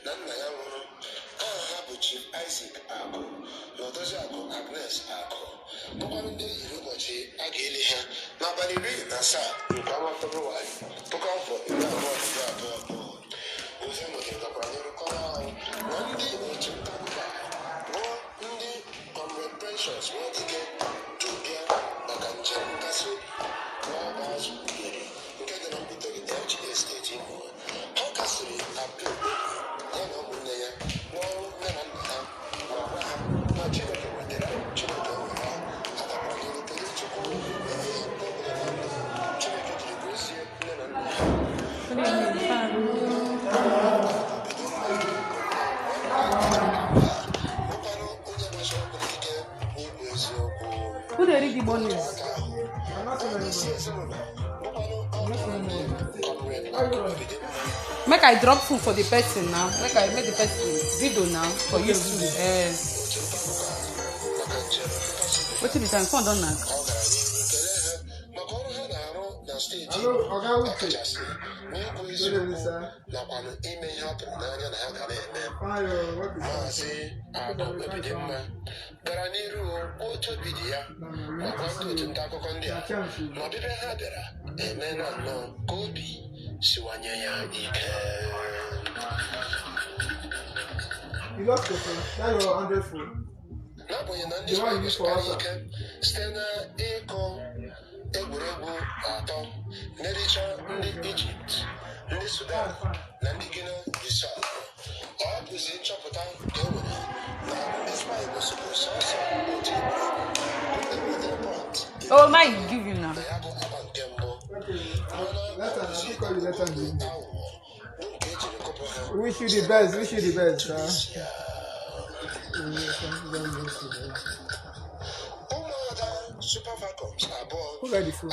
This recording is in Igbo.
na nna ya nwụrụ. Aha ha bụ Chief Isaac Akụ na Odoziakụ Agnes Akụ bụkwanụ ndị yiri ụbọchị a ga-eli ha n'abalị 17 nke ọnwa Febụwarị 2022. Ozi nwoke gakwara n'ihu kọrọ ahụ na ndị otu nta akụkọ bụ ndị Comrade Precious Nwadike ji bịa maka njem nkasi n'ọba azụ mmiri nke dị na Mbutere LGA steeti Imo. Ha kasịrị apịa ya na ụmụnne ya n'ọrụ nne na nna ha ma gwa ha na Chineke wetara Chineke nwere ha agakwara n'ihu kelee Chukwu ihe ndị ọbụla na ndụ Chineke jiri gozie nne na nna ha. Who they read the bonus? Make I drop food for the person now. Make I make the person video now for you too. What if it's phone don't knock? Hello, okay. gara n'iru otu obi dị ya ma gwa ndị otu nta akụkọ ndị a na ọbịbịa ha bịara eme na nnọọ ka obi siwanye ya ike. N'agbanyeghị na ndị Spanish kpara ike site na ịkụ egwuregwu atọ n'ericha ndị Egypt, ndị Sudan na ndị Guinea Bissau, ọ bụzi nchọpụta ka e nwere na ndị Spain gosiri sọsọ otu egwuregwu. Oh, my, give you now. Na ya bụ agba nke mbụ Wish you the best. Wish you the best. Super Falcons abụọ. Who got the food?